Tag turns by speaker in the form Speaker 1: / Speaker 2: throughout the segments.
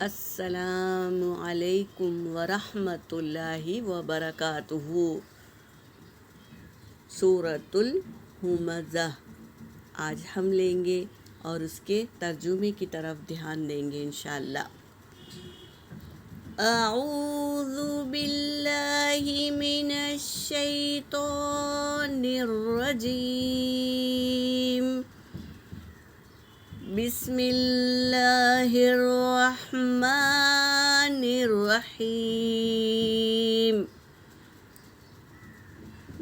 Speaker 1: السلام علیکم ورحمۃ اللہ وبرکاتہ۔ سورۃ الہمزہ آج ہم لیں گے اور اس کے ترجمے کی طرف دھیان دیں گے انشاءاللہ۔ اعوذ باللہ من الشیطان الرجیم، بسم اللہ الرحمن الرحیم۔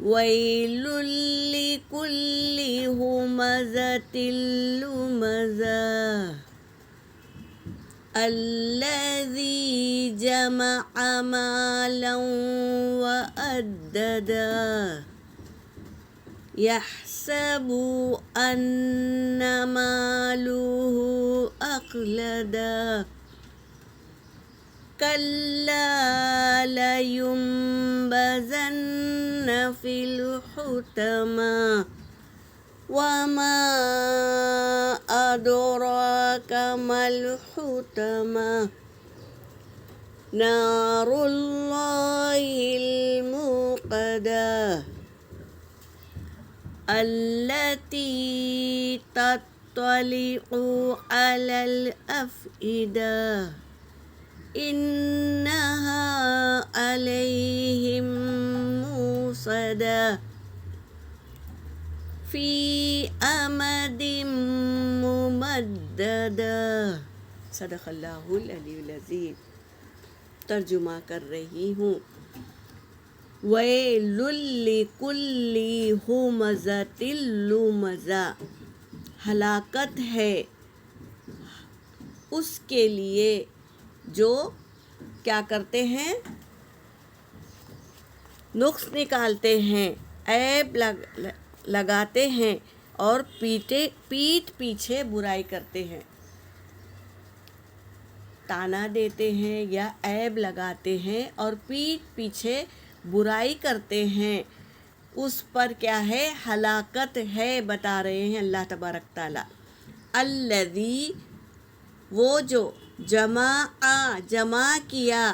Speaker 1: ویل لکل ہمزۃ لمزہ الذی جمع مالا وعددا يحسب أن ماله أخلدا كلا لينبذن في الحطمة وما أدراك ما الحطمة نار الله الموقدة التي تطلع على الأفئدة إنها عليهم موصدة في أمد ممددة۔ صدق اللہ العلی العظیم۔ ترجمہ کر رہی ہوں۔ ویل لکل ہمزۃ لمزہ، ہلاکت ہے اس کے لیے جو کیا کرتے ہیں، نقص نکالتے ہیں، عیب لگاتے ہیں اور پیٹھ پیچھے برائی کرتے ہیں، تانا دیتے ہیں یا عیب لگاتے ہیں اور پیٹھ پیچھے برائی کرتے ہیں، اس پر کیا ہے، ہلاکت ہے، بتا رہے ہیں اللہ تبارک تعالیٰ۔ الذی، وہ جو، جمع کیا،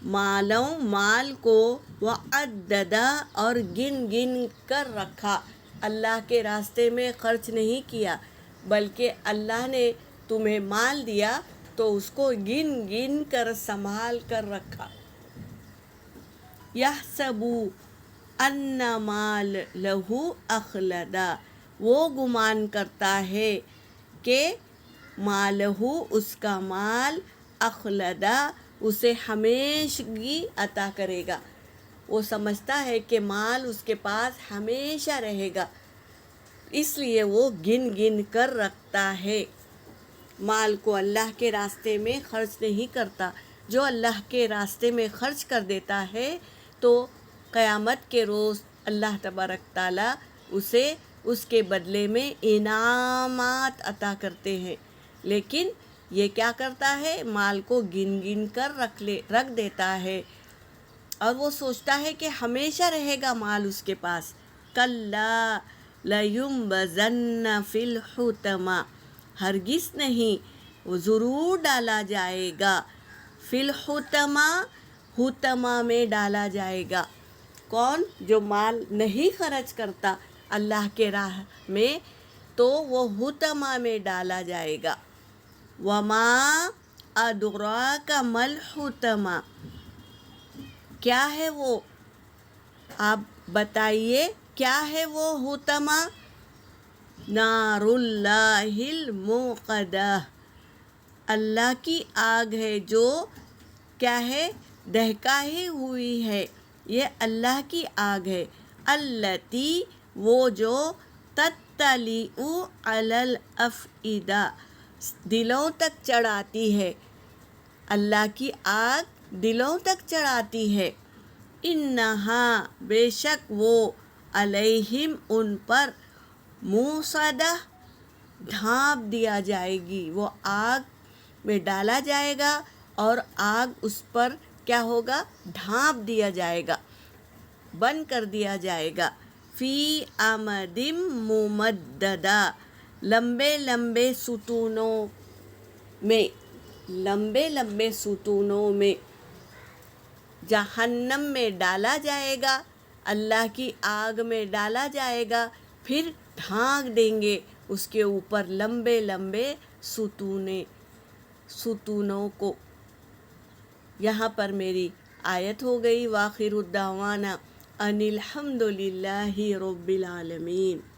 Speaker 1: مال کو، وعددا، اور گن کر رکھا، اللہ کے راستے میں خرچ نہیں کیا بلکہ اللہ نے تمہیں مال دیا تو اس کو گن کر سنبھال کر رکھا۔ یحسب ان مالہ اخلدا، وہ گمان کرتا ہے کہ مالہ، اس کا مال، اخلدا، اسے ہمیشگی عطا کرے گا۔ وہ سمجھتا ہے کہ مال اس کے پاس ہمیشہ رہے گا، اس لیے وہ گن کر رکھتا ہے، مال کو اللہ کے راستے میں خرچ نہیں کرتا۔ جو اللہ کے راستے میں خرچ کر دیتا ہے تو قیامت کے روز اللہ تبارک تعالیٰ اسے اس کے بدلے میں انعامات عطا کرتے ہیں، لیکن یہ کیا کرتا ہے، مال کو گن کر رکھ دیتا ہے اور وہ سوچتا ہے کہ ہمیشہ رہے گا مال اس کے پاس۔ کلا لینبذن فی الحطمہ، ہرگز نہیں، وہ ضرور ڈالا جائے گا، فی الحطمہ، حطمہ میں ڈالا جائے گا۔ کون؟ جو مال نہیں خرچ کرتا اللہ کے راہ میں تو وہ حطمہ میں ڈالا جائے گا۔ وما ادراک ما الحطمہ، کیا ہے وہ، آپ بتائیے کیا ہے وہ حطمہ؟ نار اللہ الموقدہ، اللہ کی آگ ہے جو کیا ہے، دہکائی ہوئی ہے، یہ اللہ کی آگ ہے۔ التی، وہ جو، تطلع علی الافئدہ، دلوں تک چڑھاتی ہے، اللہ کی آگ دلوں تک چڑھاتی ہے۔ انہا، بے شک وہ، علیہم، ان پر، موصدہ، ڈھانپ دیا جائے گی، وہ آگ میں ڈالا جائے گا اور آگ اس پر کیا ہوگا، ڈھانپ دیا جائے گا، بند کر دیا جائے گا۔ فی امد ممددہ، لمبے لمبے ستونوں میں، لمبے لمبے ستونوں میں جہنم میں ڈالا جائے گا، اللہ کی آگ میں ڈالا جائے گا، پھر ڈھانک دیں گے اس کے اوپر لمبے لمبے ستونوں کو۔ یہاں پر میری آیت ہو گئی۔ وآخر الدعوانا ان الحمد للہ رب العالمین۔